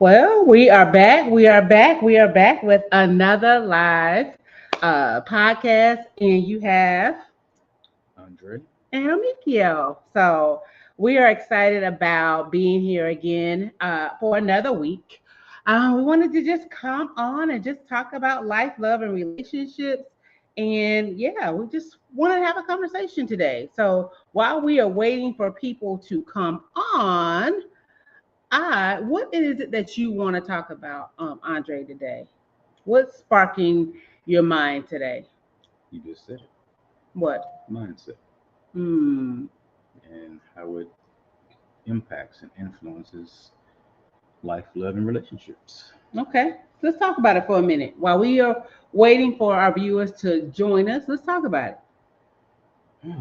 Well, we are back. We are back. We are back with another live podcast, and you have Andre. and Mikio. So we are excited about being here again for another week. We wanted to just come on and just talk about life, love, and relationships. And yeah, we just want to have a conversation today. So while we are waiting for people to come on, what is it that you want to talk about, Andre, today? What's sparking your mind today? You just said it. What? Mindset Hmm. and how it impacts and influences life, love, and relationships. Okay. Let's talk about it for a minute. While we are waiting for our viewers to join us, let's talk about it.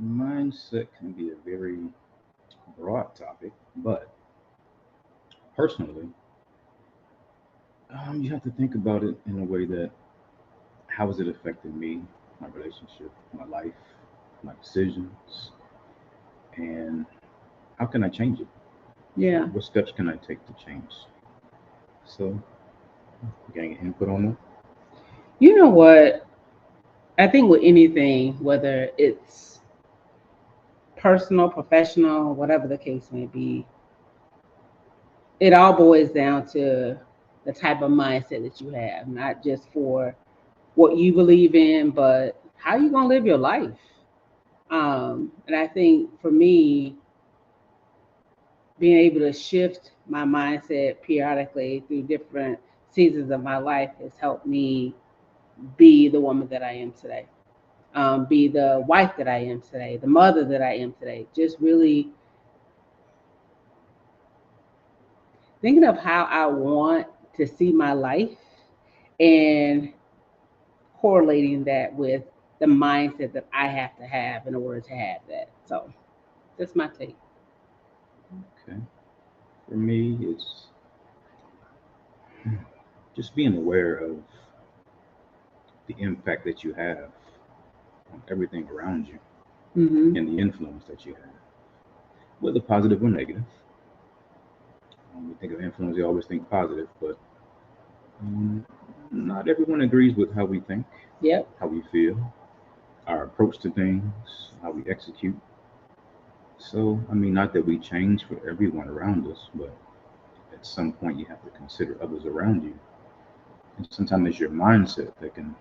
Mindset can be a very broad topic, but personally, you have to think about it in a way that how is it affecting me, my relationship, my life, my decisions, and how can I change it? Yeah. What steps can I take to change? So, getting input on that. You know what? I think with anything, whether it's personal, professional, whatever the case may be, it all boils down to the type of mindset that you have, not just for what you believe in, but how you gonna live your life. And I think for me, being able to shift my mindset periodically through different seasons of my life has helped me be the woman that I am today, be the wife that I am today, the mother that I am today. Just really thinking of how I want to see my life and correlating that with the mindset that I have to have in order to have that. So that's my take. Okay. For me, it's just being aware of the impact that you have on everything around you Hmm. and the influence that you have, whether positive or negative. When we think of influence, we always think positive, but um, not everyone agrees with how we think, Yep. how we feel, our approach to things, how we execute. So, I mean, not that we change for everyone around us, but at some point you have to consider others around you. And sometimes it's your mindset that can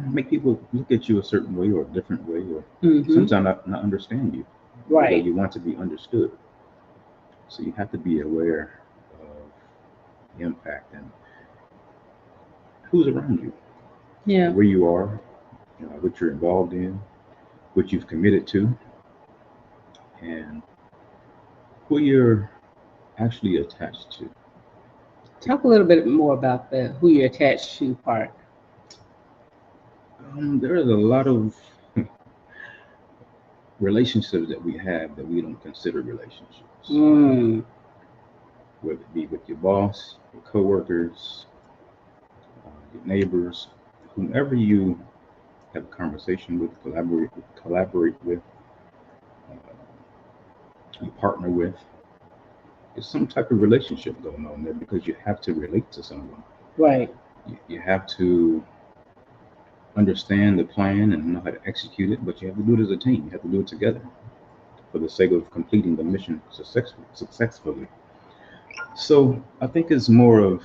make people look at you a certain way or a different way, or Hmm. sometimes not understand you the way Right. you want to be understood. So you have to be aware of the impact and who's around you, Yeah. where you are, what you're involved in, what you've committed to, and who you're actually attached to. Talk a little bit more about the who you're attached to part. There is a lot of relationships that we have that we don't consider relationships, Mm. whether it be with your boss, your coworkers, your neighbors, whomever you have a conversation with, collaborate with, you partner with. There's some type of relationship going on there because you have to relate to someone. Right. You have to understand the plan and know how to execute it, but you have to do it as a team. You have to do it together for the sake of completing the mission successfully. So I think it's more of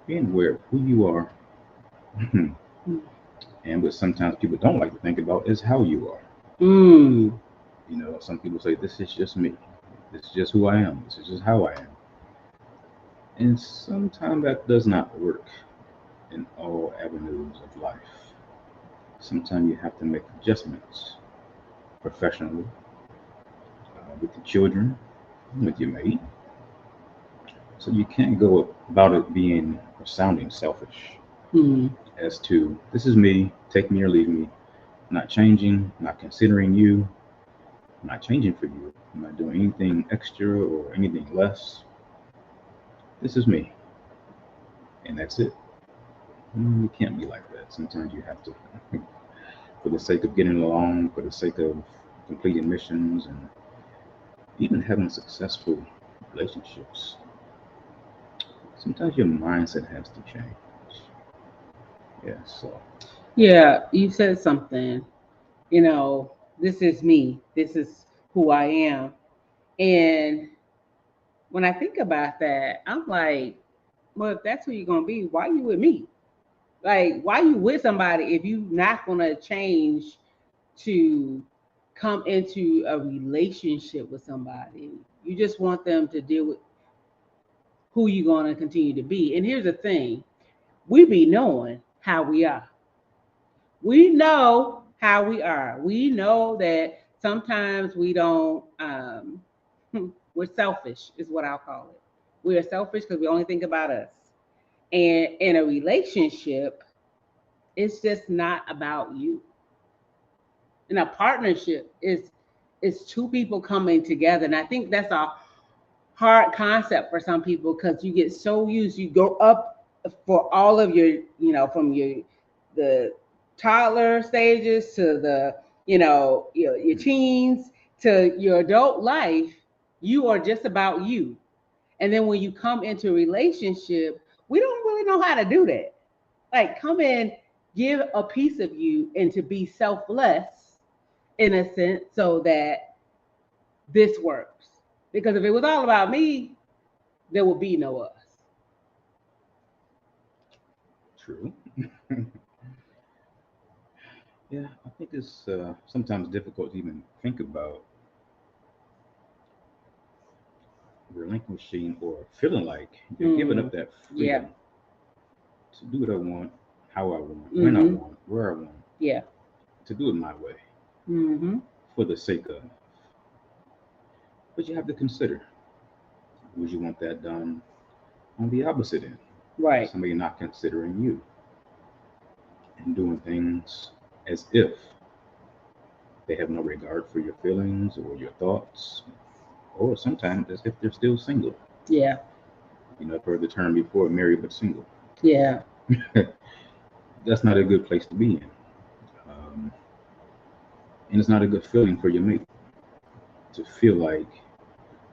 being aware of who you are, and what sometimes people don't like to think about is how you are. Mm. Some people say, "This is just me. This is just who I am. This is just how I am." And sometimes that does not work in all avenues of life. Sometimes you have to make adjustments professionally, with your children, with your mate. So you can't go about it being or sounding selfish Mm. as to, this is me, take me or leave me. I'm not changing, not considering you, I'm not changing for you. I'm not doing anything extra or anything less. This is me, and that's it. You can't be like that. Sometimes you have to, for the sake of getting along, for the sake of completing missions and even having successful relationships, sometimes your mindset has to change. Yeah, so Yeah, you said something, this is me, this is who I am. And when I think about that, I'm like, well, if that's who you're gonna be, why you with me? Like, why you with somebody if you not gonna change to come into a relationship with somebody? You just want them to deal with who you're gonna continue to be. And here's the thing: we be knowing how we are. We know how we are. We know that sometimes we don't. We're selfish, is what I'll call it. We are selfish because we only think about us. And in a relationship, it's just not about you. In a partnership, is two people coming together, and I think that's a hard concept for some people because you get so used. You go up for all of your, from the toddler stages to the, your teens to your adult life. You are just about you. And then when you come into a relationship, we don't really know how to do that. Like, come in, give a piece of you, and to be selfless in a sense so that this works. Because if it was all about me, there will be no us. true. Yeah, I think it's sometimes difficult to even think about relinquishing or feeling like you're giving up that Yeah. freedom to do what I want, how I want, when I Mm-hmm. want, where I want, Yeah. to do it my way Mm-hmm. for the sake of. But you have to consider, would you want that done on the opposite end? Right. Somebody not considering you and doing things as if they have no regard for your feelings or your thoughts, or sometimes as if they're still single. Yeah. I've heard the term before, married but single. Yeah. That's not a good place to be in. Um, and it's not a good feeling for your mate to feel like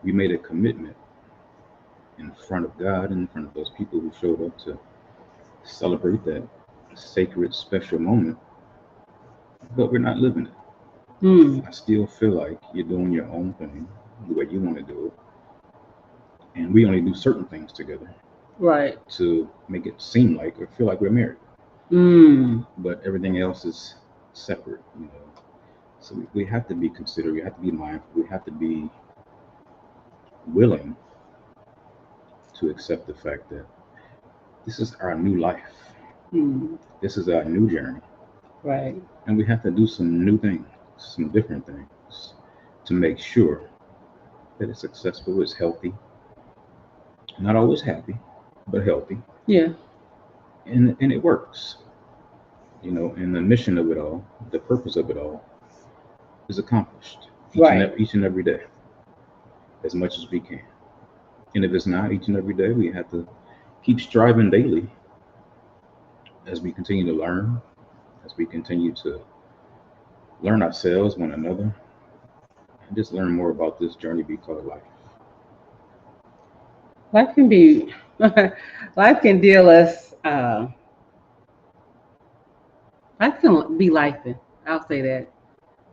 you made a commitment in front of God and in front of those people who showed up to celebrate that sacred, special moment, but we're not living it. Mm. I still feel like you're doing your own thing the way you want to do it, and we only do certain things together Right. to make it seem like or feel like we're married, Mm. but everything else is separate. So we have to be considerate, we have to be mindful, we have to be willing to accept the fact that this is our new life, Mm. this is our new journey, Right. and we have to do some new things, some different things to make sure that it's successful, it's healthy, not always happy, but healthy, Yeah. and it works. And the mission of it all, the purpose of it all, is accomplished Right. each and every day, as much as we can. And if it's not each and every day, we have to keep striving daily as we continue to learn, as we continue to learn ourselves, one another, and just learn more about this journey we call life. Life can be, life can deal us. Life can be life. I'll say that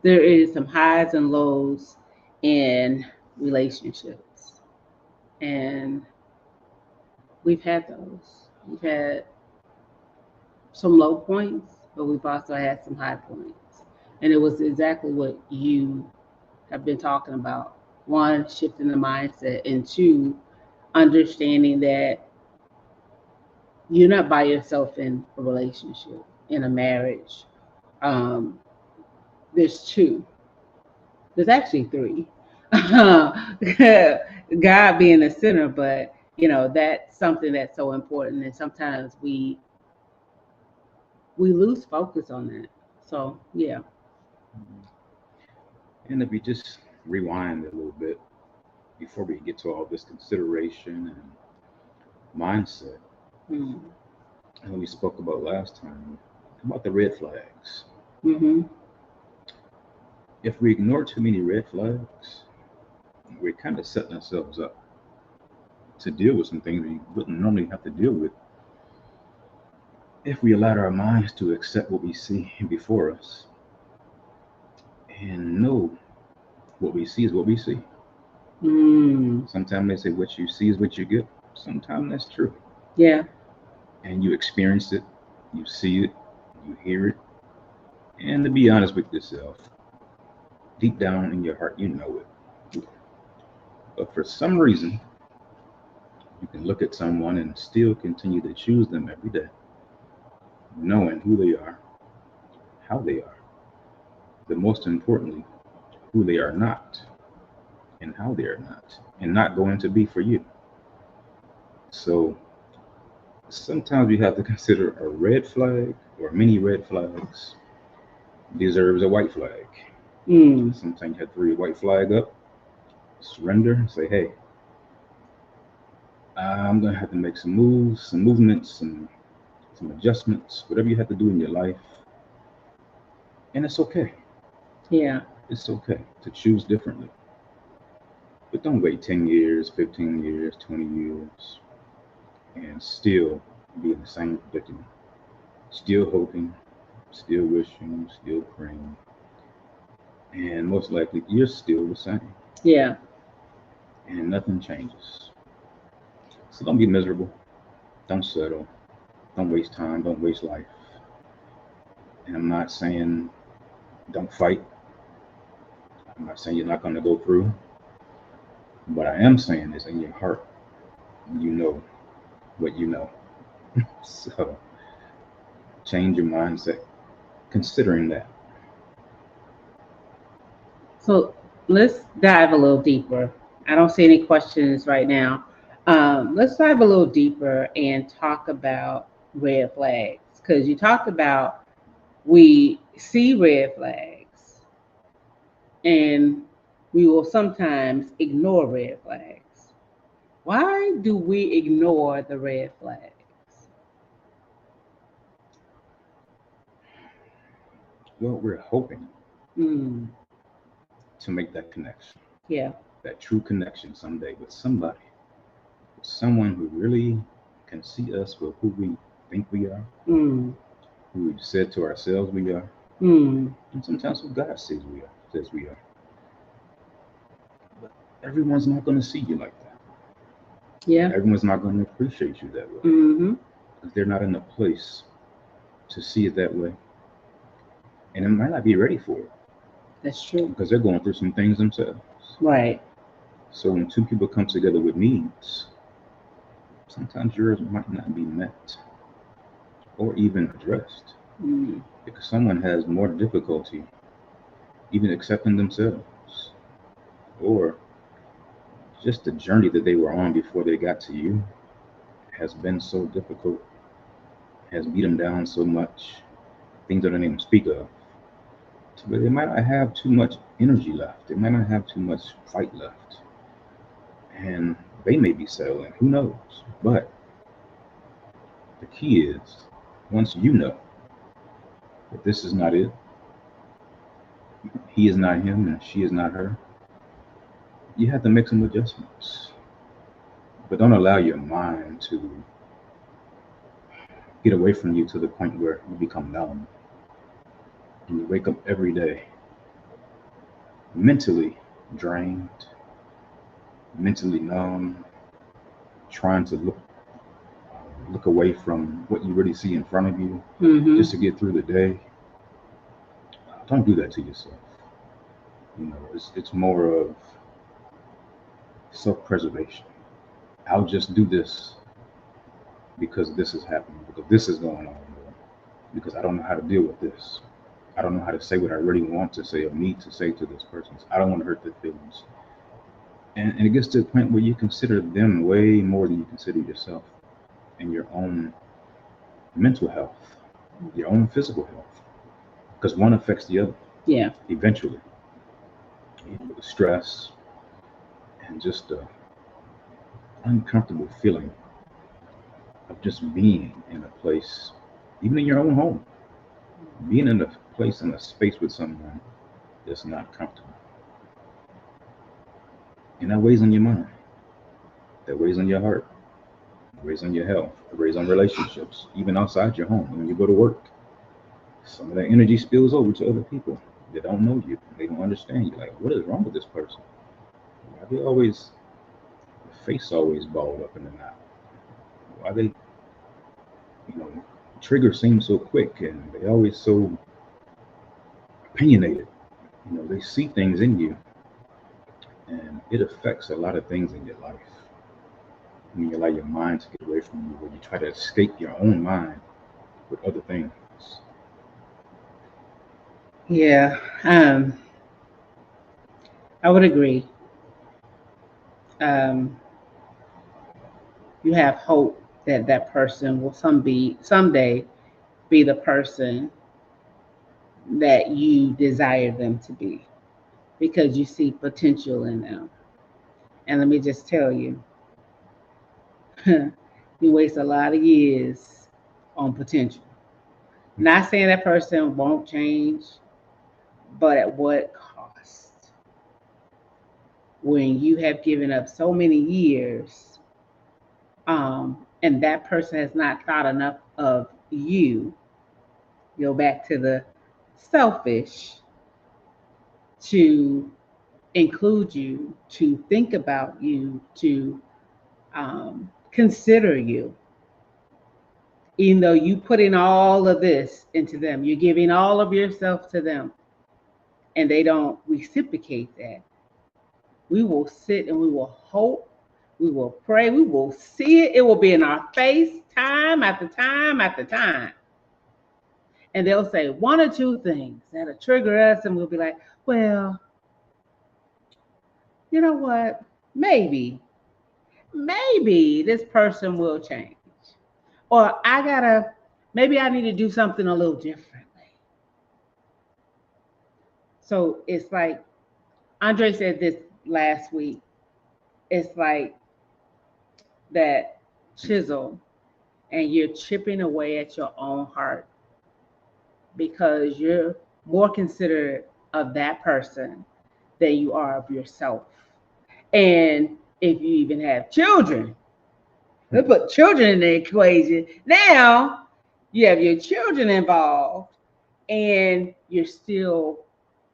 there is some highs and lows in relationships, and we've had those. We've had some low points, but we've also had some high points. And it was exactly what you have been talking about. One, shifting the mindset, and two, understanding that you're not by yourself in a relationship, in a marriage. Um, there's two. There's actually three. God being the center, but that's something that's so important, and sometimes we lose focus on that. So yeah. And if we just rewind a little bit before we get to all this consideration and mindset, Mm. and we spoke about last time about the red flags. Mm-hmm. If we ignore too many red flags, we're kind of setting ourselves up to deal with some things we wouldn't normally have to deal with if we allowed our minds to accept what we see before us and know what we see is what we see. Sometimes they say what you see is what you get. Sometimes that's true. Yeah. And you experience it, you see it, you hear it. And to be honest with yourself, deep down in your heart, you know it. But for some reason, you can look at someone and still continue to choose them every day, knowing who they are, how they are, but most importantly, who they are not and how they are not, and not going to be for you. So sometimes you have to consider a red flag or many red flags deserves a white flag. Sometimes you have to throw your white flag up, surrender, and say, hey, I'm going to have to make some moves, some movements, some adjustments, whatever you have to do in your life. And it's okay. Yeah. It's okay to choose differently. But don't wait 10 years, 15 years, 20 years, and still be in the same predicament. Still hoping, still wishing, still praying. And most likely, you're still the same. Yeah. And nothing changes. So don't be miserable. Don't settle. Don't waste time. Don't waste life. And I'm not saying don't fight. I'm not saying you're not going to go through. What I am saying is in your heart, you know what you know. So change your mindset considering that. So let's dive a little deeper. I don't see any questions right now. Let's dive a little deeper and talk about red flags, because you talked about we see red flags and we will sometimes ignore red flags. Why do we ignore the red flags? Well, we're hoping to make that connection. Yeah. That true connection someday with somebody, with someone who really can see us for who we think we are, who we've said to ourselves we are, and sometimes who God says we are. But everyone's not going to see you like that. Yeah. Everyone's not going to appreciate you that way. Because they're not in a place to see it that way. And they might not be ready for it. That's true. Because they're going through some things themselves. Right. So when two people come together with needs, sometimes yours might not be met or even addressed. Because someone has more difficulty even accepting themselves, or just the journey that they were on before they got to you has been so difficult, has beat them down so much, things they don't even speak of. But they might not have too much energy left. They might not have too much fight left. And they may be settling, who knows? But the key is, once you know that this is not it, he is not him and she is not her, you have to make some adjustments. But don't allow your mind to get away from you to the point where you become numb. And you wake up every day mentally drained, mentally numb, trying to look away from what you really see in front of you just to get through the day. Don't do that to yourself. You know, it's more of self-preservation. I'll just do this because this is happening, because this is going on, because I don't know how to deal with this. I don't know how to say what I really want to say or need to say to this person. I don't want to hurt their feelings. And it gets to the point where you consider them way more than you consider yourself and your own mental health, your own physical health, because one affects the other. Yeah. Eventually. You know, the stress and just the uncomfortable feeling of just being in a place, even in your own home, being in a place, in a space with someone that's not comfortable. And that weighs on your mind. That weighs on your heart. It weighs on your health. It weighs on relationships, even outside your home. When you go to work, some of that energy spills over to other people. They don't know you. They don't understand you. Like, what is wrong with this person? Why they always, the face always balled up in the knot? Why they, you know, trigger seems so quick and they always so opinionated. You know, they see things in you and it affects a lot of things in your life. When you allow your mind to get away from you, when you try to escape your own mind with other things. Yeah, I would agree. Um, you have hope that that person will someday be the person that you desire them to be because you see potential in them. And let me just tell you, you waste a lot of years on potential. Not saying that person won't change, but at what cost? When you have given up so many years, and that person has not thought enough of you, go back to the selfish, to include you, to think about you, to consider you. Even though you put in all of this into them, you're giving all of yourself to them, and they don't reciprocate that. We will sit and we will hope, we will pray, we will see it. It will be in our face time after time after time. And they'll say one or two things that'll trigger us, and we'll be like, well, you know what? Maybe this person will change. Or maybe I need to do something a little differently. So it's like Andre said this last week. It's like that chisel, and you're chipping away at your own heart because you're more considerate of that person than you are of yourself. And if you even have children, let's put children in the equation. Now you have your children involved and you're still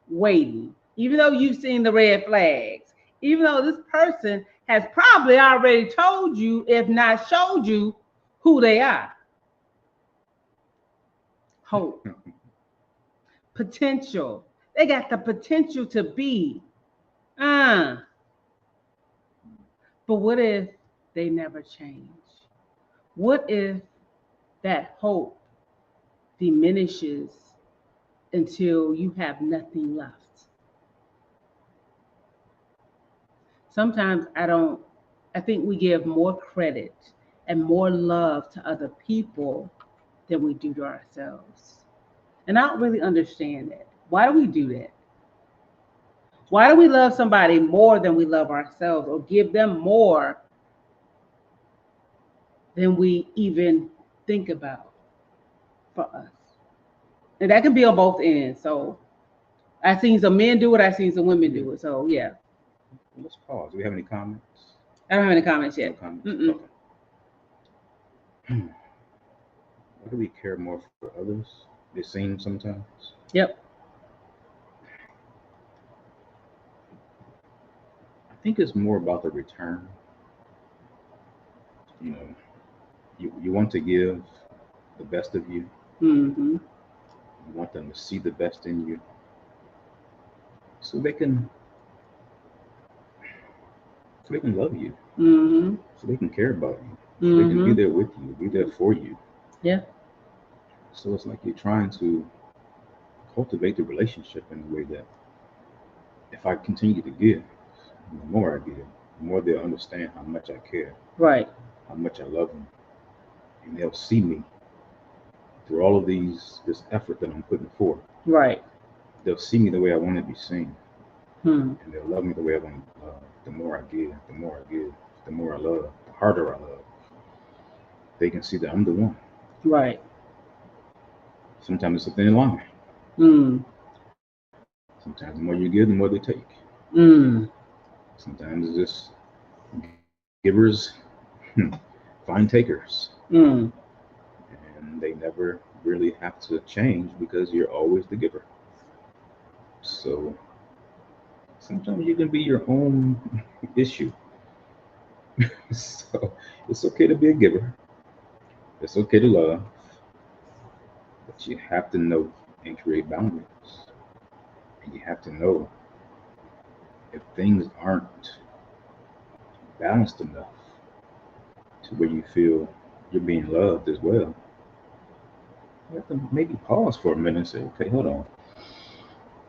waiting, even though you've seen the red flags, even though this person has probably already told you, if not showed you, who they are. Hope, potential. They got the potential to be. But what if they never change? What if that hope diminishes until you have nothing left? Sometimes I think we give more credit and more love to other people than we do to ourselves. And I don't really understand that. Why do we do that? Why do we love somebody more than we love ourselves, or give them more than we even think about for us? And that can be on both ends. So I've seen some men do it, I've seen some women do it. So yeah. Let's pause. Do we have any comments? I don't have any comments No yet. comments? Okay. Why do we care more for others? It seems sometimes. Yep. I think it's more about the return. You know, you want to give the best of you. Mm-hmm. You want them to see the best in you, so they can love you. Mm-hmm. So they can care about you. So they can be there with you, be there for you. Yeah. So it's like you're trying to cultivate the relationship in a way that if I continue to give, the more I give, the more they'll understand how much I care, Right. how much I love them, and they'll see me through all of this effort that I'm putting forth. Right. They'll see me the way I want to be seen, Hmm. and they'll love me the way I want to be loved. The more I give, the more I give, the more I love, the harder I love. They can see that I'm the one. Right. Sometimes it's a thin line. Mm. Sometimes the more you give, the more they take. Mm. Sometimes it's just givers find takers, Mm. and they never really have to change because you're always the giver. So sometimes you can be your own issue. So it's okay to be a giver. It's okay to love, but you have to know and create boundaries. And you have to know if things aren't balanced enough to where you feel you're being loved as well, you have to maybe pause for a minute and say, okay, hold on.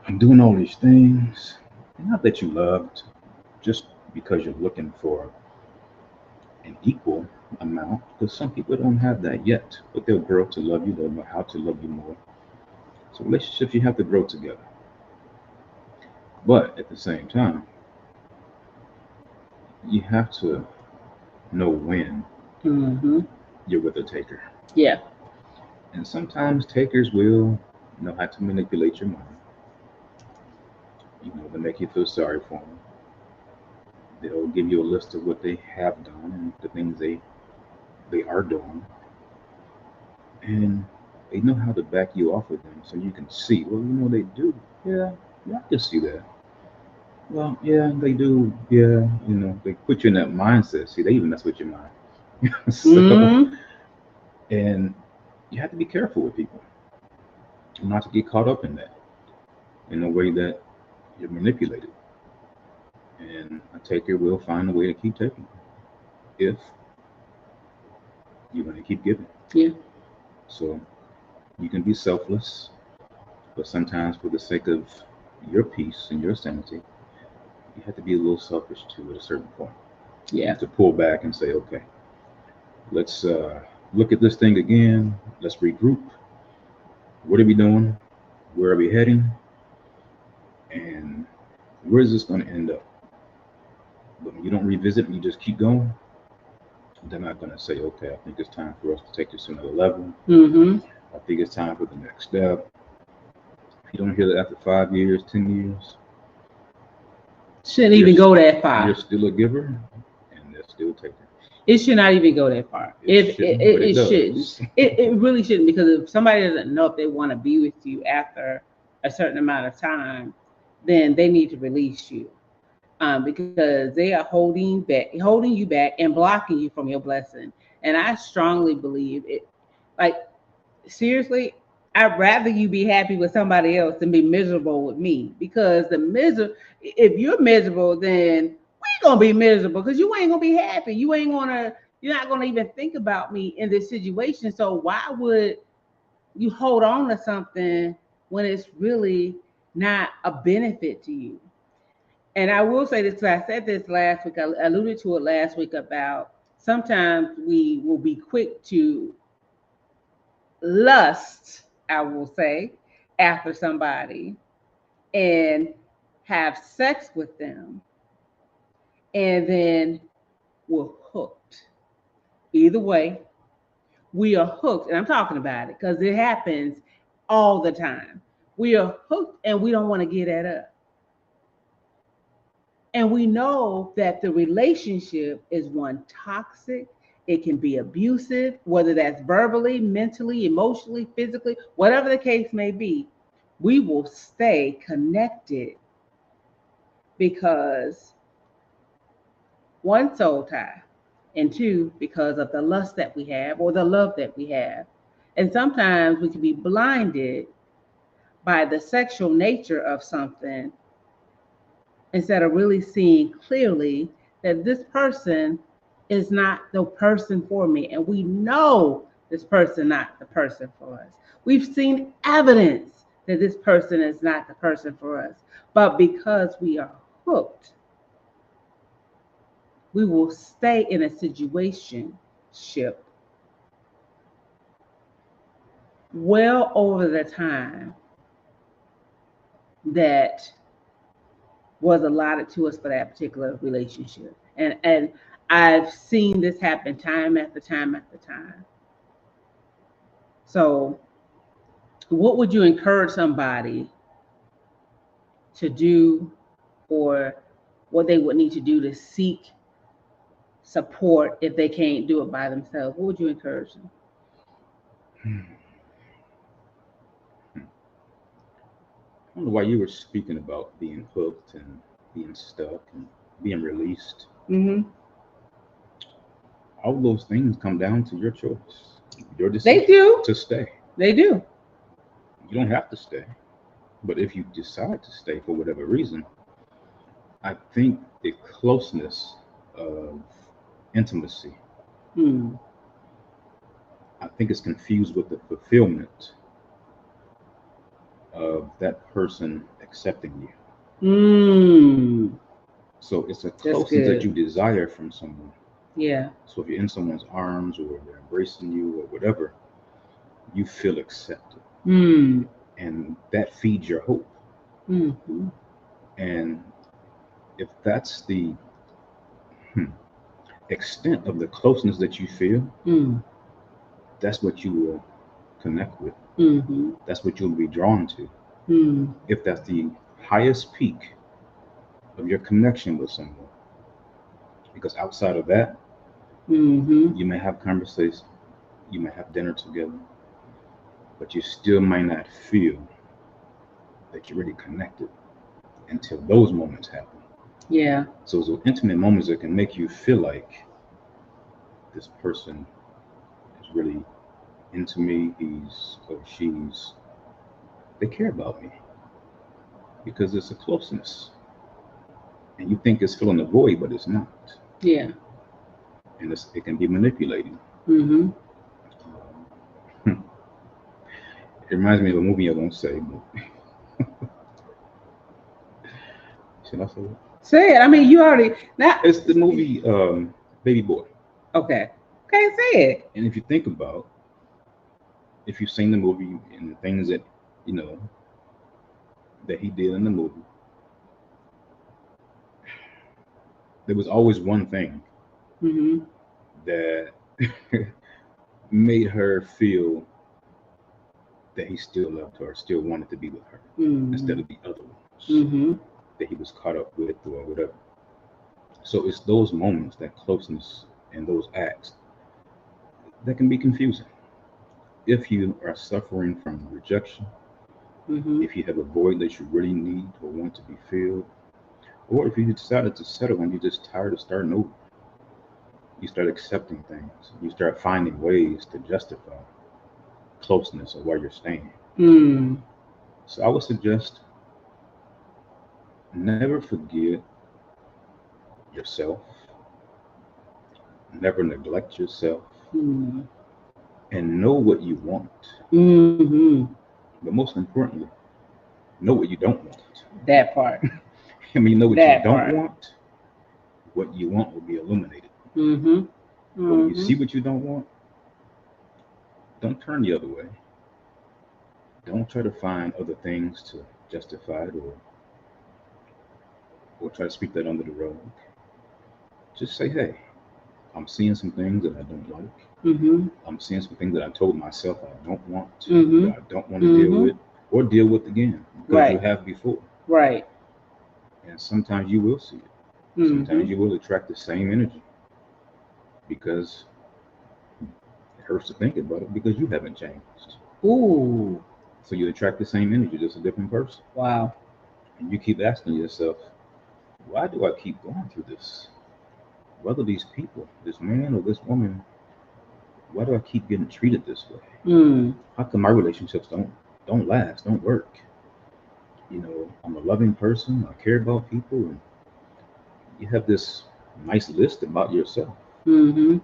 I'm doing all these things. Not that you loved, just because you're looking for an equal amount, because some people don't have that yet, but they'll grow to love you. They'll know how to love you more. So relationships, you have to grow together. But at the same time, you have to know when Mm-hmm. you're with a taker. Yeah. And sometimes takers will know how to manipulate your mind, to make you feel sorry for them. They'll give you a list of what they have done and the things they are doing. And they know how to back you off with them so you can see, well, they do. Yeah, yeah, I can see that. Well, yeah, they do. Yeah, they put you in that mindset. See, they even mess with your mind. So, Mm-hmm. and you have to be careful with people not to get caught up in that in a way that you're manipulated. And a taker will find a way to keep taking if you're going to keep giving. Yeah. So you can be selfless, but sometimes for the sake of your peace and your sanity, you have to be a little selfish too at a certain point. You Yeah. have to pull back and say, okay, let's look at this thing again. Let's regroup. What are we doing? Where are we heading? And where is this going to end up? But when you don't revisit and you just keep going, they're not going to say, okay, I think it's time for us to take this to another level. Mm-hmm. I think it's time for the next step. If you don't hear that after 5 years, 10 years, Shouldn't you're even go that you're far. still a giver, and they're still taking. It should not even go that far. It shouldn't, but it It shouldn't. does. It really shouldn't, because if somebody doesn't know if they want to be with you after a certain amount of time, then they need to release you. Because they are holding you back and blocking you from your blessing. And I strongly believe it. Like, seriously, I'd rather you be happy with somebody else than be miserable with me, because if you're miserable, then we gonna be miserable, because you ain't gonna be happy. You're not gonna even think about me in this situation. So why would you hold on to something when it's really not a benefit to you? And I will say this, because I said this last week, I alluded to it last week, about sometimes we will be quick to lust, I will say, after somebody and have sex with them, and then we're hooked. Either way, we are hooked. And I'm talking about it because it happens all the time. We are hooked and we don't want to get that up. And we know that the relationship is one toxic. It can be abusive, whether that's verbally, mentally, emotionally, physically, whatever the case may be. We will stay connected because, one, soul tie, and two, because of the lust that we have or the love that we have. And sometimes we can be blinded by the sexual nature of something instead of really seeing clearly that this person is not the person for me. And we know this person not the person for us. We've seen evidence that this person is not the person for us. But because we are hooked, we will stay in a situation ship well over the time that was allotted to us for that particular relationship. And I've seen this happen time after time after time. So what would you encourage somebody to do, or what they would need to do to seek support if they can't do it by themselves, what would you encourage them? I don't know why you were speaking about being hooked and being stuck and being released. Mm-hmm. All those things come down to your choice, your decision They do. to stay. They do. You don't have to stay, but if you decide to stay for whatever reason, I think the closeness of intimacy, Mm. I think it's confused with the fulfillment of that person accepting you. Mm. So it's a That's closeness that good. you desire from someone. Yeah. So if you're in someone's arms or they're embracing you or whatever, you feel accepted. Mm. And that feeds your hope. Mm-hmm. And if that's the extent of the closeness that you feel, Mm. that's what you will connect with. Mm-hmm. That's what you'll be drawn to. Mm. If that's the highest peak of your connection with someone. Because outside of that, Mm-hmm. you may have conversations, you may have dinner together, but you still might not feel that you're really connected until those moments happen. Yeah. So those intimate moments that can make you feel like this person is really into me, he's or she's, they care about me because it's a closeness. And you think it's filling a void, but it's not. Yeah. And it can be manipulating. Mm-hmm. It reminds me of a movie I won't say. But should I say it? Say it. I mean, you already now. It's the movie Baby Boy. Okay. Okay. Say it. And if you think about, if you've seen the movie and the things that, you know, that he did in the movie, there was always one thing Mm-hmm. that made her feel that he still loved her, still wanted to be with her, Mm-hmm. instead of the other ones Mm-hmm. that he was caught up with or whatever. So it's those moments, that closeness and those acts that can be confusing. If you are suffering from rejection, Mm-hmm. if you have a void that you really need or want to be filled, or if you decided to settle and you're just tired of starting over, you start accepting things. You start finding ways to justify closeness or why you're staying. Mm. So I would suggest never forget yourself, never neglect yourself, Mm. and know what you want. Mm-hmm. But most importantly, know what you don't want. That part. And when you know what you That don't part. want, what you want will be illuminated. Mm-hmm. But when you Mm-hmm. see what you don't want, don't turn the other way. Don't try to find other things to justify it or try to sweep that under the rug. Just say, hey, I'm seeing some things that I don't like. Mm-hmm. I'm seeing some things that I told myself I don't want, Mm-hmm. that I don't want to deal Mm-hmm. with, or deal with again because you Right. have before. Right. And sometimes you will see it. Mm-hmm. Sometimes you will attract the same energy because it hurts to think about it because you haven't changed. Ooh. So you attract the same energy, just a different person. Wow. And you keep asking yourself, why do I keep going through this? Whether these people, this man or this woman, why do I keep getting treated this way? Mm. How come my relationships don't last, don't work? You know, I'm a loving person, I care about people, and you have this nice list about yourself. Mm-hmm.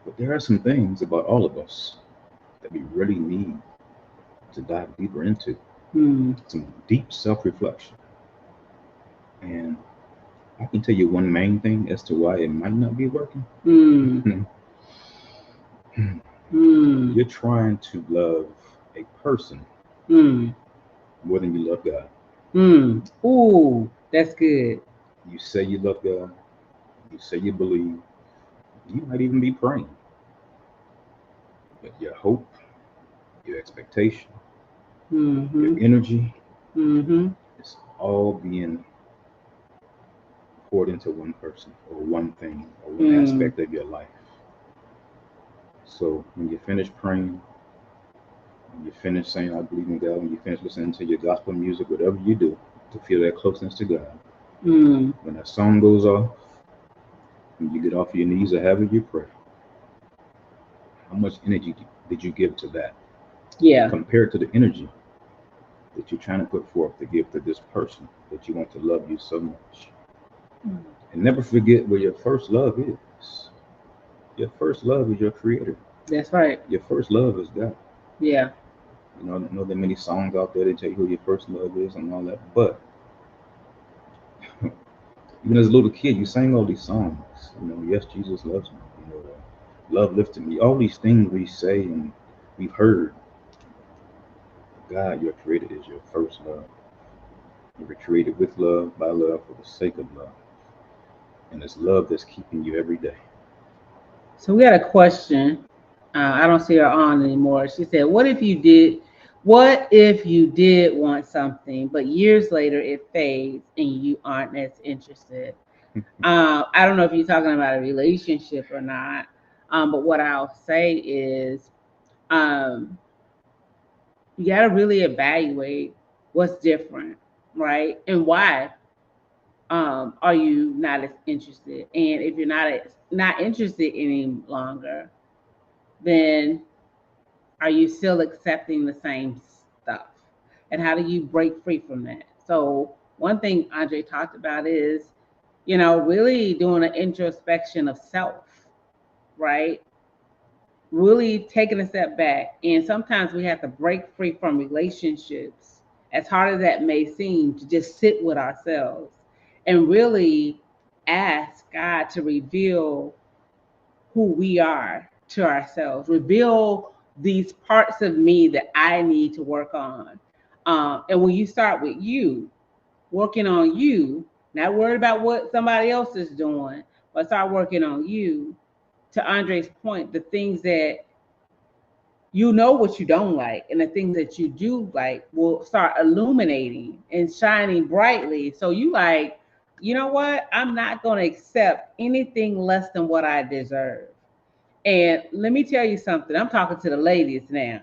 But there are some things about all of us that we really need to dive deeper into. Mm. Some deep self-reflection. And I can tell you one main thing as to why it might not be working. Mm. Mm. You're trying to love a person Mm. more than you love God. Mm. Ooh, that's good. You say you love God, you say you believe, you might even be praying. But your hope, your expectation, your Mm-hmm. energy Mm-hmm. is all being poured into one person or one thing or one aspect of your life. So when you finish praying, when you finish saying, I believe in God, when you finish listening to your gospel music, whatever you do to feel that closeness to God, when that song goes off, when you get off your knees or however you pray, how much energy did you give to that? Yeah. Compared to the energy that you're trying to put forth to give to this person that you want to love you so much. And never forget where your first love is. Your first love is your creator. That's right. Your first love is God. Yeah. You know, I know there are many songs out there that tell you who your first love is and all that, but even as a little kid, you sang all these songs. You know, yes, Jesus loves me. You know, love lifted me. All these things we say and we've heard. God, your creator, is your first love. You were created with love, by love, for the sake of love. And it's love that's keeping you every day. So we got a question. I don't see her on anymore. She said, what if you did want something, but years later it fades and you aren't as interested? I don't know if you're talking about a relationship or not, but what I'll say is you got to really evaluate what's different, right? And why are you not as interested? And if you're not interested any longer, then are you still accepting the same stuff? And how do you break free from that? So one thing Andre talked about is, really doing an introspection of self, right? Really taking a step back. And sometimes we have to break free from relationships, as hard as that may seem, to just sit with ourselves and really ask God to reveal who we are to ourselves, reveal these parts of me that I need to work on. And when you start with you, working on you, not worried about what somebody else is doing, but start working on you, to Andre's point, the things that you know what you don't like and the things that you do like will start illuminating and shining brightly. So you like, you know what? I'm not going to accept anything less than what I deserve. And let me tell you something. I'm talking to the ladies now.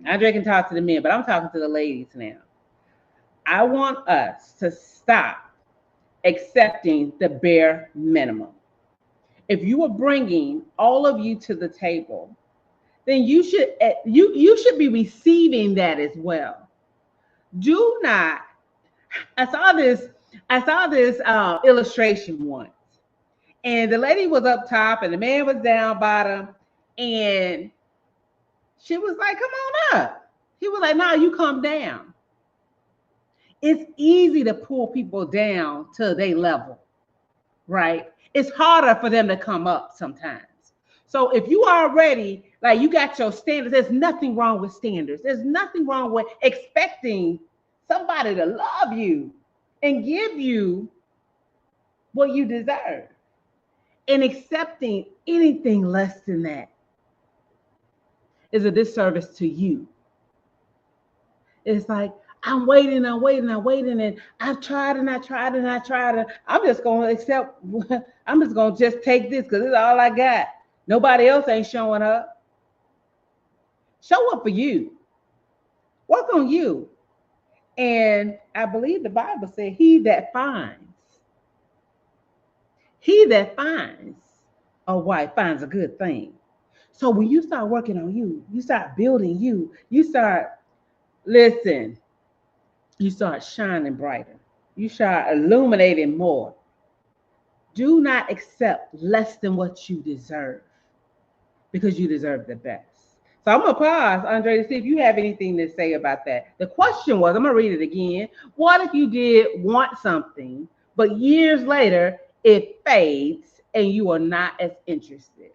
Andre can talk to the men, but I'm talking to the ladies now. I want us to stop accepting the bare minimum. If you are bringing all of you to the table, then you should be receiving that as well. Do not. I saw this illustration once, and the lady was up top and the man was down bottom, and she was like, "Come on up." He was like, "No, you come down." It's easy to pull people down to their level, right? It's harder for them to come up sometimes. So if you already, like, you got your standards, there's nothing wrong with standards. There's nothing wrong with expecting somebody to love you and give you what you deserve. And accepting anything less than that is a disservice to you. It's like, I'm waiting, and I've tried and I tried and I tried. And I'm just going to accept, I'm just going to just take this because it's all I got. Nobody else ain't showing up. Show up for you. Work on you. And I believe the Bible said, he that finds a wife finds a good thing. So when you start working on you, you start building you start, listen, you start shining brighter. You start illuminating more. Do not accept less than what you deserve, because you deserve the best. So I'm going to pause, Andre, to see if you have anything to say about that. The question was, I'm going to read it again. What if you did want something, but years later it fades and you are not as interested?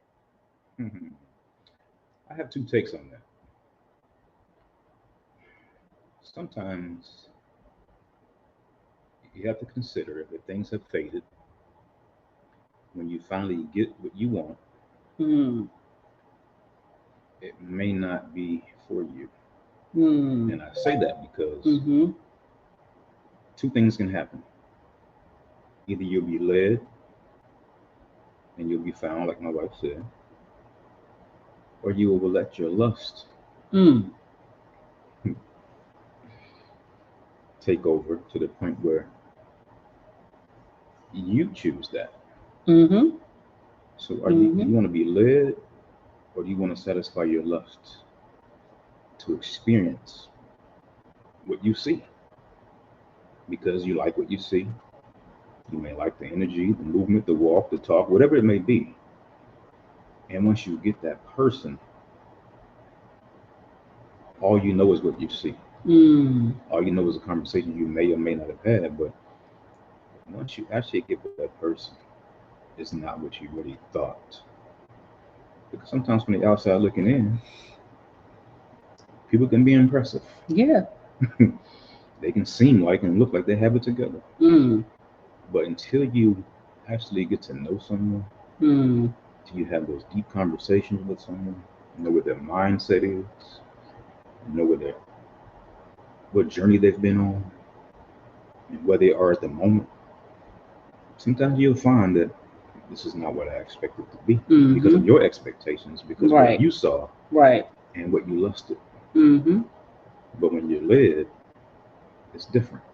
I have two takes on that. Sometimes you have to consider if things have faded, when you finally get what you want, it may not be for you. And I say that because two things can happen. Either you'll be led and you'll be found, like my wife said, or you will let your lust Mm. take over to the point where you choose that. Mm-hmm. So do Mm-hmm. you want to be led, or do you want to satisfy your lust to experience what you see? Because you like what you see. You may like the energy, the movement, the walk, the talk, whatever it may be. And once you get that person, all you know is what you see. Mm. All you know is a conversation you may or may not have had. But once you actually get with that person, it's not what you really thought. Because sometimes from the outside looking in, people can be impressive. Yeah. They can seem like and look like they have it together. Mm. But until you actually get to know someone, Mm. until you have those deep conversations with someone, you know what their mindset is, you know what journey they've been on, and where they are at the moment, sometimes you'll find that this is not what I expected to be because of Mm-hmm. your expectations, because of what Right. you saw Right. and what you lusted. Mm-hmm. But when you're led, it's different.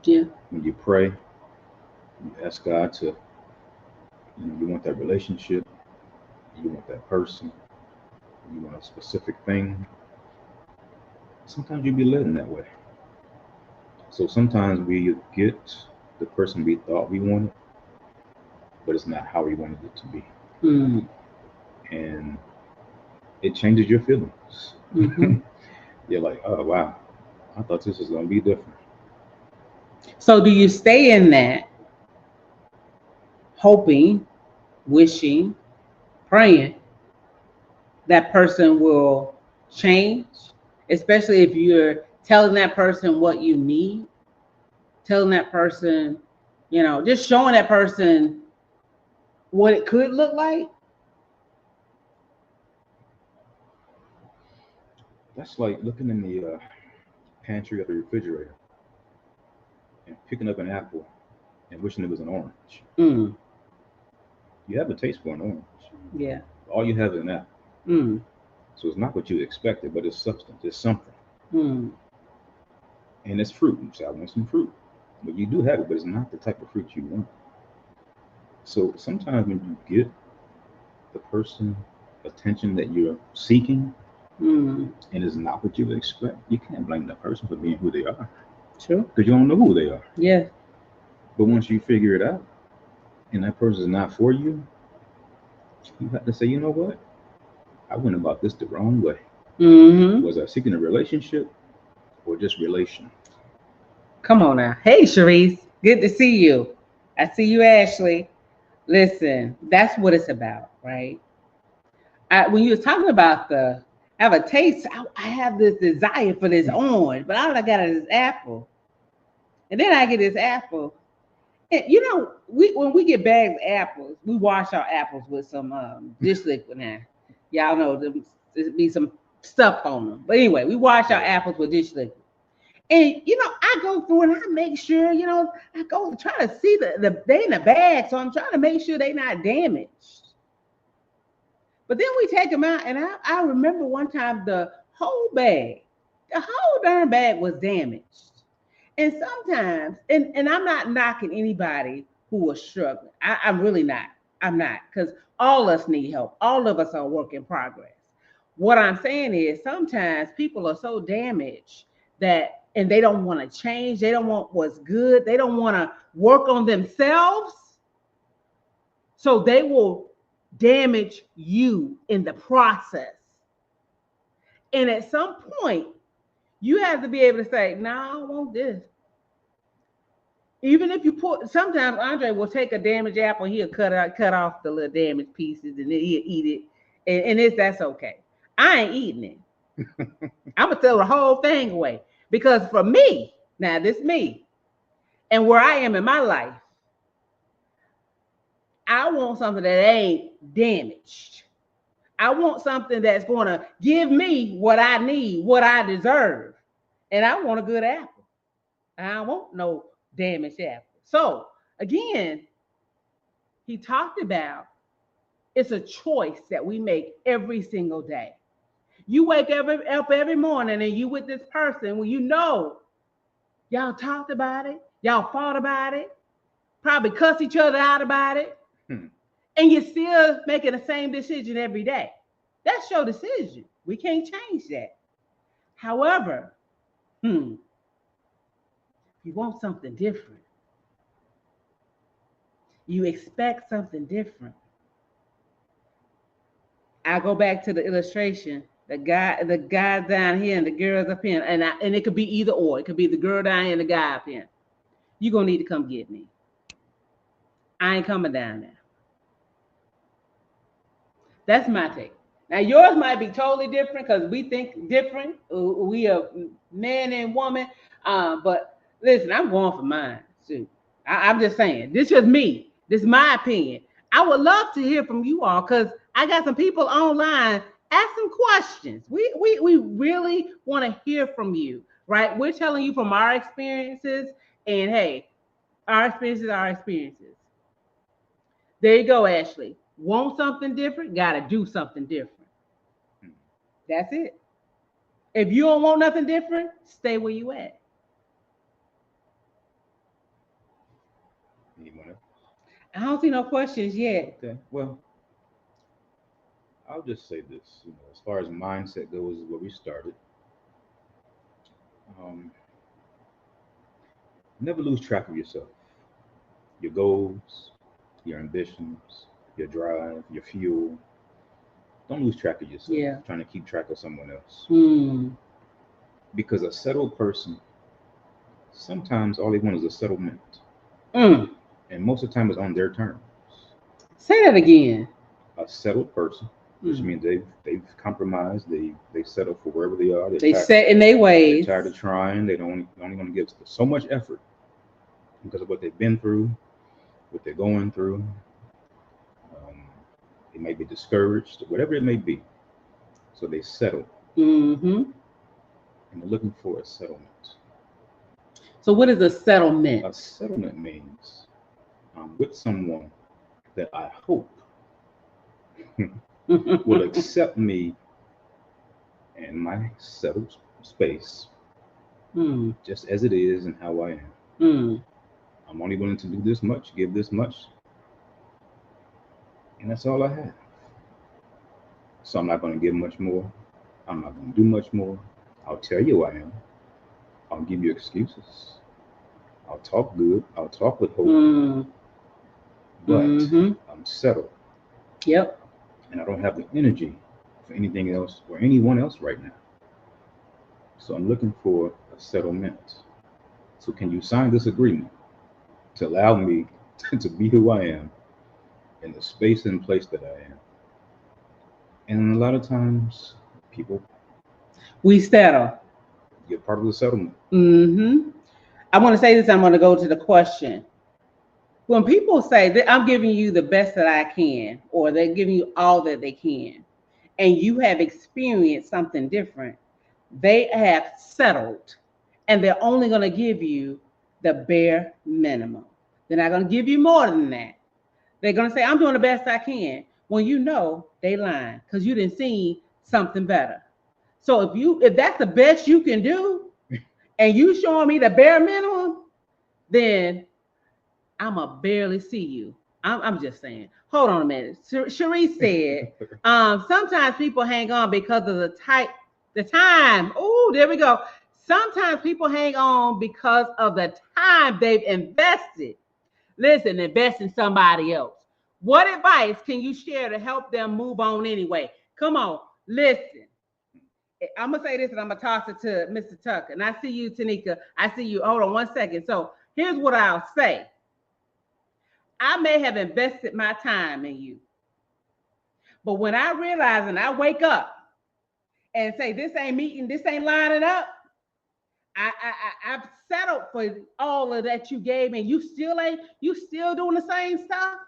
Yeah. When you pray, you ask God to, you want that relationship, you want that person, you want a specific thing. Sometimes you be led in that way. So sometimes we get the person we thought we wanted, but it's not how we wanted it to be. Mm. And it changes your feelings. Mm-hmm. You're like, oh, wow, I thought this was going to be different. So do you stay in that, hoping, wishing, praying that person will change, especially if you're telling that person what you need, telling that person, just showing that person what it could look like? That's like looking in the pantry of the refrigerator and picking up an apple and wishing it was an orange. Mm. You have a taste for an orange. Yeah. All you have is an apple. Mm. So it's not what you expected, but it's substance. It's something. Mm. And it's fruit. You say, I want some fruit. But you do have it, but it's not the type of fruit you want. So sometimes when you get the person attention that you're seeking Mm. and it's not what you expect, you can't blame that person for being who they are True. because you don't know who they are. Yeah. But once you figure it out and that person is not for you, you have to say, you know what? I went about this the wrong way. Mm-hmm. Was I seeking a relationship or just relation? Come on now. Hey, Sharice. Good to see you. I see you, Ashley. Listen, that's what it's about, right? When you were talking about I have a taste, I have this desire for this orange, but all I got is this apple. And then I get this apple. And, when we get bags of apples, we wash our apples with some dish liquid now. Y'all know there'll be some stuff on them. But anyway, we wash our apples with dish liquid. And I go through and I make sure, I go try to see they in the bag. So I'm trying to make sure they're not damaged. But then we take them out, and I remember one time the whole darn bag was damaged. And sometimes, and I'm not knocking anybody who was struggling. I'm really not. I'm not, because all of us need help. All of us are work in progress. What I'm saying is sometimes people are so damaged and they don't want to change. They don't want what's good. They don't want to work on themselves. So they will damage you in the process. And at some point, you have to be able to say, no, I don't want this. Even if sometimes Andre will take a damaged apple, he'll cut off the little damaged pieces, and then he'll eat it. And that's okay. I ain't eating it. I'm going to throw the whole thing away. Because for me, now this me, and where I am in my life, I want something that ain't damaged. I want something that's going to give me what I need, what I deserve. And I want a good apple. I don't want no damaged apple. So Again, he talked about it's a choice that we make every single day. You wake up every morning and you with this person when you know y'all talked about it, y'all fought about it, probably cuss each other out about it, and you're still making the same decision every day. That's your decision. We can't change that. However, you want something different. You expect something different. I go back to the illustration. The guy down here and the girls up here, and it could be either or. It could be the girl down here and the guy up here. You're gonna need to come get me. I ain't coming down there. That's my take. Now yours might be totally different because we think different. We are man and woman. But listen, I'm going for mine. Shoot. I'm just saying. This is me. This is my opinion. I would love to hear from you all because I got some people online. Ask some questions. We really want to hear from you, right? We're telling you from our experiences, and hey, our experiences are our experiences. There you go, Ashley. Want something different? Gotta do something different. That's it. If you don't want nothing different, stay where you at. Anyone else? I don't see no questions yet. Okay. Well, I'll just say this. As far as mindset goes, is where we started. Never lose track of yourself, your goals, your ambitions, your drive, your fuel. Don't lose track of yourself trying to keep track of someone else. Because a settled person, sometimes all they want is a settlement. And most of the time it's on their terms. Say that again. A settled person, which means they've compromised, they settle for wherever they are. They set in their ways. They're tired of trying. They only want to give so much effort because of what they've been through, what they're going through. They may be discouraged, whatever it may be. So they settle. And they're looking for a settlement. So what is a settlement? A settlement means I'm with someone that I hope will accept me and my settled space just as it is and how I am. I'm only willing to do this much, give this much, and that's all I have. So I'm not going to give much more. I'm not going to do much more. I'll tell you who I am. I'll give you excuses. I'll talk good. I'll talk with hope. But I'm settled. Yep. And I don't have the energy for anything else or anyone else right now. So I'm looking for a settlement. So can you sign this agreement to allow me to be who I am in the space and place that I am? And a lot of times, people, we settle. You're part of the settlement. I want to say this. I'm going to go to the question. When people say that I'm giving you the best that I can, or they're giving you all that they can, and you have experienced something different, they have settled, and they're only going to give you the bare minimum. They're not going to give you more than that. They're going to say, I'm doing the best I can. When you know they lying because you didn't see something better. So if that's the best you can do, and you showing me the bare minimum, then I'ma barely see you. I'm just saying. Hold on a minute. Sharice said, sometimes people hang on because of the time. Oh, there we go. Sometimes people hang on because of the time they've invested. Listen, invest in somebody else. What advice can you share to help them move on anyway? Come on, listen. I'm going to say this and I'm going to toss it to Mr. Tucker. And I see you, Tanika. I see you. Hold on 1 second. So here's what I'll say. I may have invested my time in you. But when I realize and I wake up and say, this ain't meeting, this ain't lining up, I've settled for all of that you gave me. You still doing the same stuff.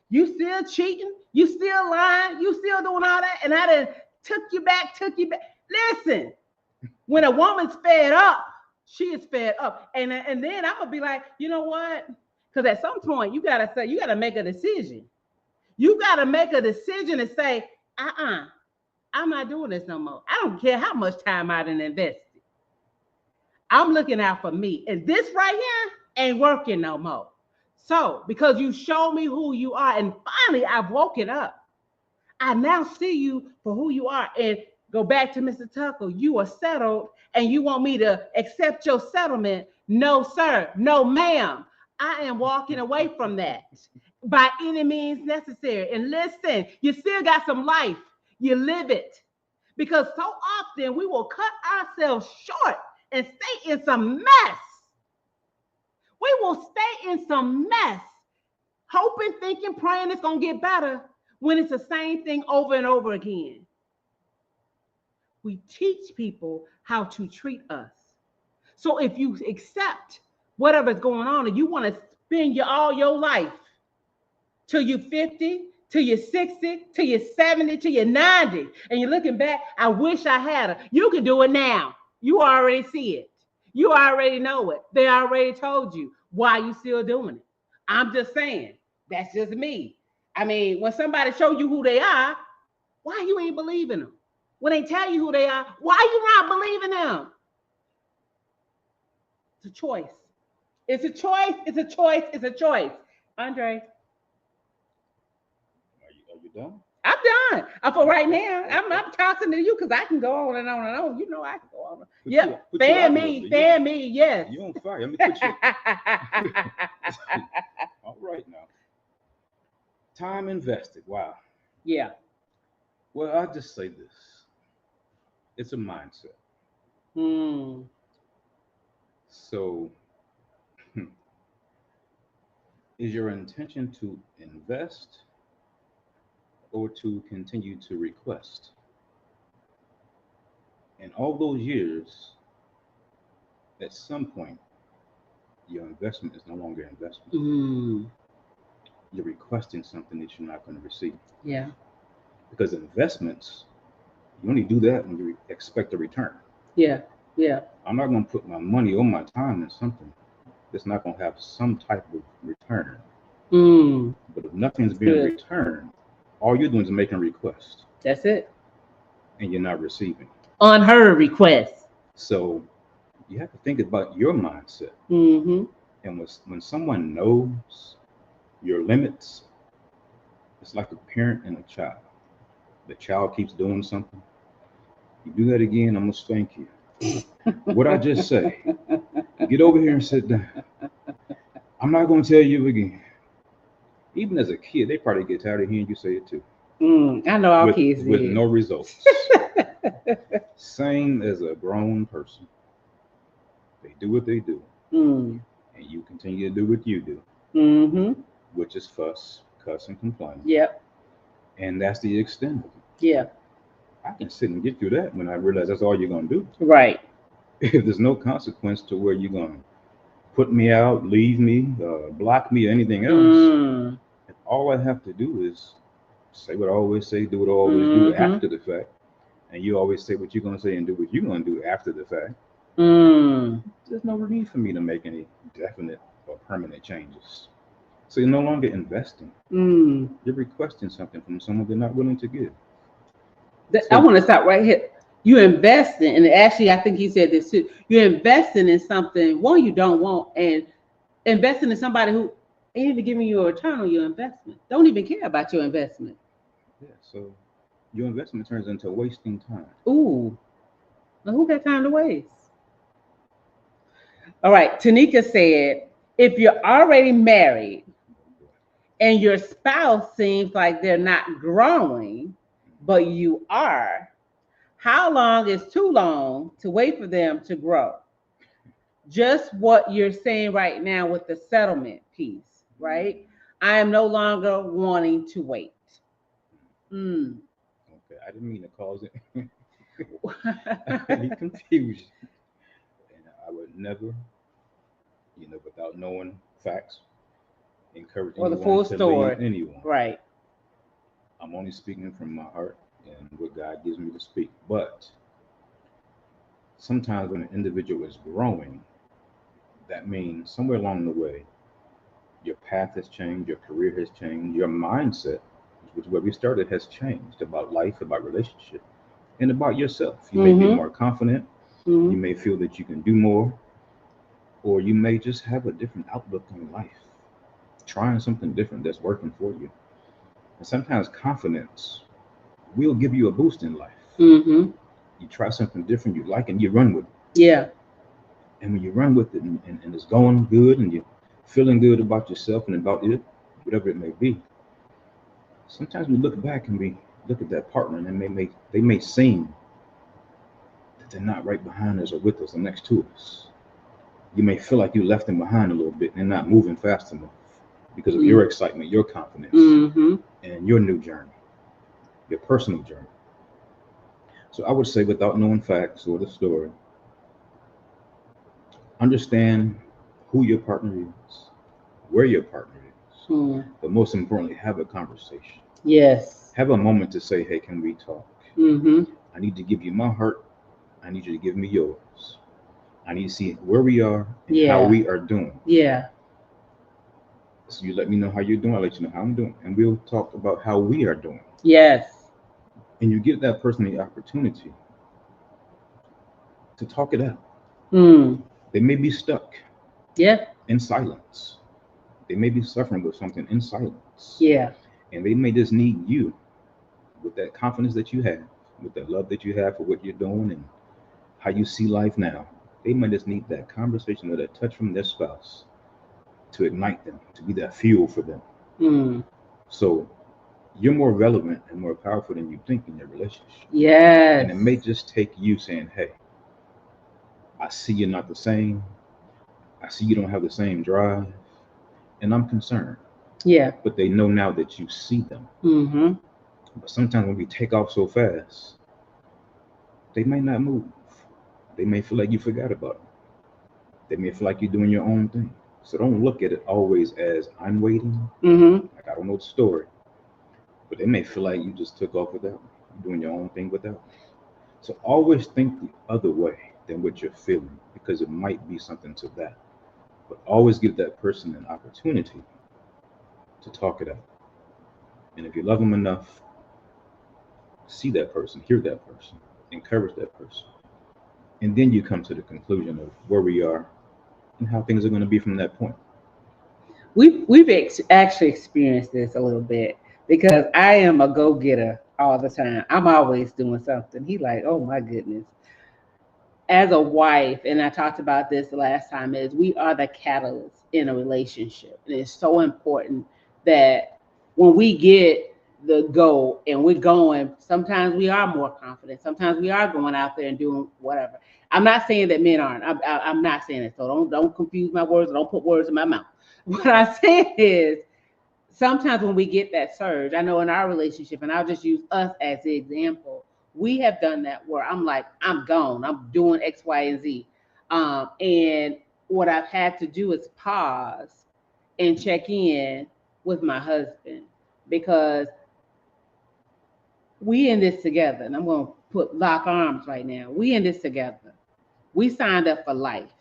You still cheating. You still lying. You still doing all that. And I done took you back. Listen, when a woman's fed up, she is fed up. And then I'm going to be like, you know what? Because at some point you gotta make a decision. You gotta make a decision and say, I'm not doing this no more. I don't care how much time I done invested. I'm looking out for me. And this right here ain't working no more. So, because you show me who you are, and finally I've woken up. I now see you for who you are. And go back to Mr. Tucker, you are settled and you want me to accept your settlement. No, sir. No, ma'am. I am walking away from that by any means necessary. And listen, you still got some life. You live it. Because so often we will cut ourselves short and stay in some mess. We will stay in some mess, hoping, thinking, praying it's going to get better when it's the same thing over and over again. We teach people how to treat us. So if you accept whatever's going on and you want to spend all your life till you're 50, till you're 60, till you're 70, till you're 90, and you're looking back, I wish I had her. You can do it now. You already see it. You already know it. They already told you. Why are you still doing it? I'm just saying. That's just me. I mean, when somebody show you who they are, why you ain't believing them? When they tell you who they are, why you not believing them? It's a choice. It's a choice. It's a choice. It's a choice. Andre. Are you done? I'm done. For right now. I'm talking to you because I can go on and on and on. You know I can go on. Yeah. Fan me. Yes. You on fire. Let me put you. All right now. Time invested. Wow. Yeah. Well, I'll just say this. It's a mindset. So, is your intention to invest or to continue to request? In all those years, at some point, your investment is no longer investment. You're requesting something that you're not going to receive. Yeah. Because investments, you only do that when you expect a return. Yeah. Yeah. I'm not going to put my money or my time in something that's not going to have some type of return. But if nothing's being returned, all you're doing is making requests. That's it. And you're not receiving. Unheard requests. So you have to think about your mindset. And when someone knows your limits, it's like a parent and a child. The child keeps doing something. You do that again, I'm going to spank you. What I just say, get over here and sit down. I'm not going to tell you again. Even as a kid, they probably get tired of hearing you say it too. I know our kids with no results. Same as a grown person. They do what they do. And you continue to do what you do. Which is fuss, cuss, and complain. Yep. And that's the extent of it. Yeah. I can sit and get through that when I realize that's all you're going to do. Right. If there's no consequence to where you're going to put me out, leave me, block me, or anything else, all I have to do is say what I always say, do what I always do after the fact. And you always say what you're going to say and do what you're going to do after the fact. There's no need for me to make any definite or permanent changes. So you're no longer investing. You're requesting something from someone they're not willing to give. I want to stop right here. You're investing, and actually, I think he said this too. You're investing in something one you don't want, and investing in somebody who ain't even giving you a return on your investment. Don't even care about your investment. Yeah, so your investment turns into wasting time. Ooh, well, who got time to waste? All right, Tanika said, if you're already married and your spouse seems like they're not growing, but you are, how long is too long to wait for them to grow? Just what you're saying right now with the settlement piece, right? I am no longer wanting to wait. Okay, I didn't mean to cause any confusion. And I would never, without knowing facts, encourage or the anyone full story. Anyone. Right. I'm only speaking from my heart and what God gives me to speak. But sometimes when an individual is growing, that means somewhere along the way, Your path has changed, your career has changed, your mindset, which is where we started, has changed about life, about relationship, and about yourself. You may be Mm-hmm. more confident, you Mm-hmm. may feel that you can do more, or you may just have a different outlook on life, trying something different that's working for you. And sometimes confidence will give you a boost in life. Mm-hmm. You try something different you like and you run with it. Yeah. And when you run with it and it's going good and you're feeling good about yourself and about it, whatever it may be, sometimes we look back and we look at that partner and they may seem that they're not right behind us or with us or next to us. You may feel like you left them behind a little bit and they're not moving fast enough because of your excitement, your confidence, Mm-hmm. and your new journey, your personal journey. So I would say, without knowing facts or the story, understand who your partner is, where your partner is, Mm. but most importantly, have a conversation. Yes. Have a moment to say, hey, can we talk? Mm-hmm. I need to give you my heart. I need you to give me yours. I need to see where we are and how Yeah. we are doing. Yeah. So you let me know how you're doing. I let you know how I'm doing. And we'll talk about how we are doing. Yes. And you give that person the opportunity to talk it out. Mm. They may be stuck Yeah. in silence. They may be suffering with something in silence. Yeah. And they may just need you, with that confidence that you have, with that love that you have for what you're doing and how you see life now. They might just need that conversation or that touch from their spouse to ignite them, to be that fuel for them. Mm. So you're more relevant and more powerful than you think in your relationship. Yes. And it may just take you saying, hey, I see you're not the same. I see you don't have the same drive. And I'm concerned. Yeah. But they know now that you see them. Mm-hmm. But sometimes when we take off so fast, they may not move. They may feel like you forgot about them. They may feel like you're doing your own thing. So don't look at it always as I'm waiting. Mm-hmm. Like I don't know the story. But they may feel like you just took off without me. You're doing your own thing without me. So always think the other way than what you're feeling, because it might be something to that. But always give that person an opportunity to talk it out. And if you love them enough, see that person, hear that person, encourage that person. And then you come to the conclusion of where we are and how things are going to be from that point. We've actually experienced this a little bit because I am a go getter all the time. I'm always doing something. He like, oh my goodness. As a wife, and I talked about this the last time, is we are the catalyst in a relationship. And it's so important that when we get the go and we're going, sometimes we are more confident. Sometimes we are going out there and doing whatever. I'm not saying that men aren't. I'm not saying it. So don't confuse my words. Don't put words in my mouth. What I'm saying is sometimes when we get that surge, I know in our relationship, and I'll just use us as the example, we have done that where I'm like, I'm gone, I'm doing X, Y, and Z. And what I've had to do is pause and check in with my husband because we in this together. And I'm going to put lock arms right now. We in this together. We signed up for life.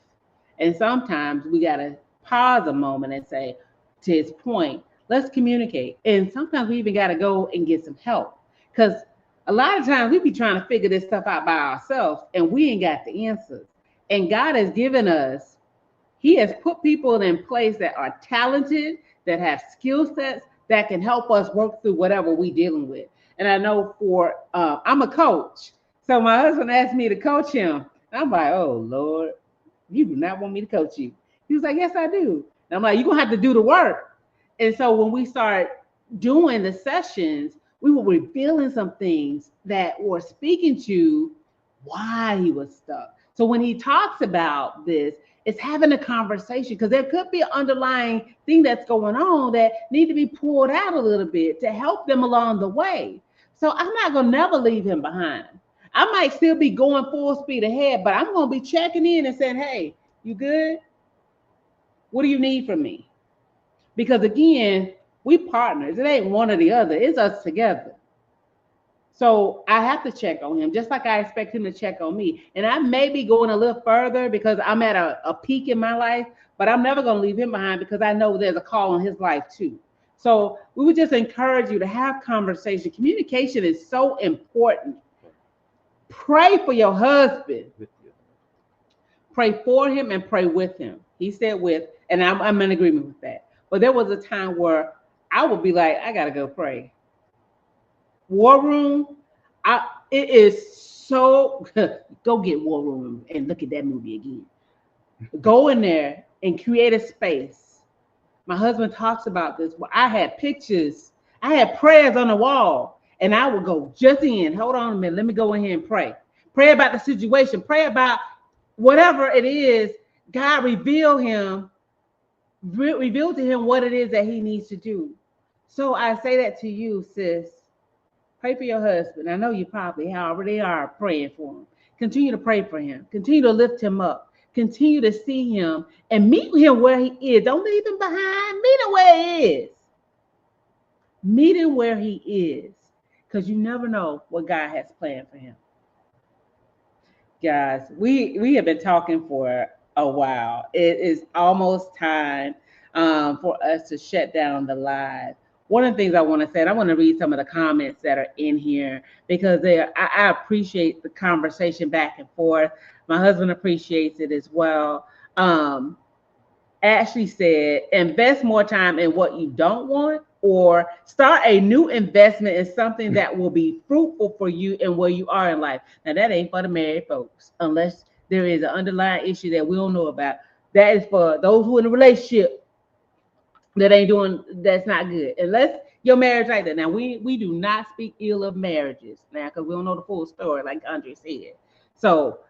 And sometimes we got to pause a moment and say, to his point, let's communicate. And sometimes we even got to go and get some help because a lot of times we be trying to figure this stuff out by ourselves and we ain't got the answers. And God has given us, He has put people in place that are talented, that have skill sets that can help us work through whatever we're dealing with. And I know I'm a coach. So my husband asked me to coach him. And I'm like, oh, Lord, you do not want me to coach you. He was like, yes, I do. And I'm like, you're going to have to do the work. And so when we start doing the sessions, we were revealing some things that were speaking to why he was stuck. So when he talks about this, it's having a conversation because there could be an underlying thing that's going on that need to be pulled out a little bit to help them along the way. So I'm not going to never leave him behind. I might still be going full speed ahead, but I'm going to be checking in and saying, hey, you good? What do you need from me? Because again, we partners. It ain't one or the other. It's us together. So I have to check on him, just like I expect him to check on me. And I may be going a little further because I'm at a peak in my life, but I'm never going to leave him behind because I know there's a call on his life too. So we would just encourage you to have conversation. Communication is so important. Pray for your husband. Pray for him and pray with him. He said with, and I'm in agreement with that. But there was a time where I would be like, I gotta go pray. War Room, it is so go get War Room and look at that movie again. Go in there and create a space. My husband talks about this where I had pictures, I had prayers on the wall, and I would go just in. Hold on a minute, let me go in here and pray. Pray about the situation, pray about whatever it is. God reveal to him what it is that he needs to do. So I say that to you, sis. Pray for your husband. I know you probably already are praying for him. Continue to pray for him. Continue to lift him up. Continue to see him and meet him where he is. Don't leave him behind. Meet him where he is. Meet him where he is. Because you never know what God has planned for him. Guys, we have been talking for a while. It is almost time for us to shut down the live. One of the things I want to say, and I want to read some of the comments that are in here because I appreciate the conversation back and forth. My husband appreciates it as well. Ashley said, invest more time in what you don't want or start a new investment in something that will be fruitful for you and where you are in life. Now, that ain't for the married folks, unless there is an underlying issue that we don't know about. That is for those who are in a relationship that's not good. Unless your marriage like that. Now, we do not speak ill of marriages now because we don't know the full story, like Andre said. So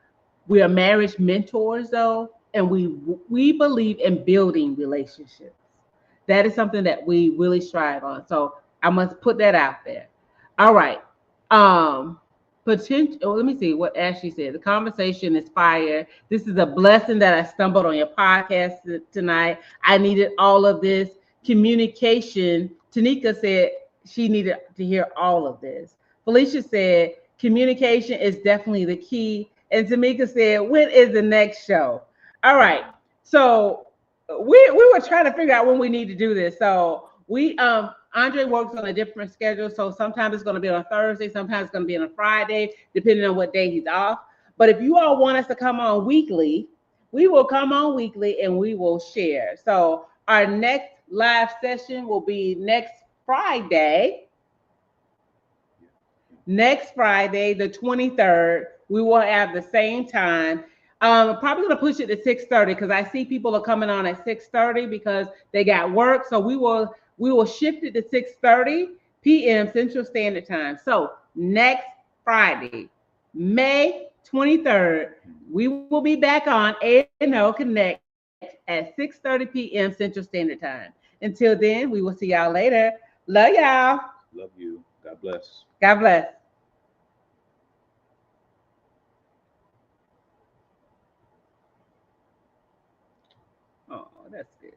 we are marriage mentors, though, and we believe in building relationships. That is something that we really strive on. So I must put that out there. All right. Potential. Let me see what Ashley said. The conversation is fire. This is a blessing that I stumbled on your podcast tonight. I needed all of this communication. Tanika said she needed to hear all of this. Felicia said communication is definitely the key. And Tamika said, when is the next show? All right. So we were trying to figure out when we need to do this. So we Andre works on a different schedule. So sometimes it's going to be on a Thursday, sometimes it's going to be on a Friday, depending on what day he's off. But if you all want us to come on weekly, we will come on weekly and we will share. So our next live session will be next Friday. Next Friday, the 23rd, we will have the same time. Probably gonna push it to 6:30 because I see people are coming on at 6:30 because they got work. So we will shift it to 6:30 p.m. Central Standard Time. So next Friday, May 23rd, we will be back on A&O Connect at 6:30 p.m. Central Standard Time. Until then, we will see y'all later. Love y'all. Love you. God bless. God bless. Oh, that's good.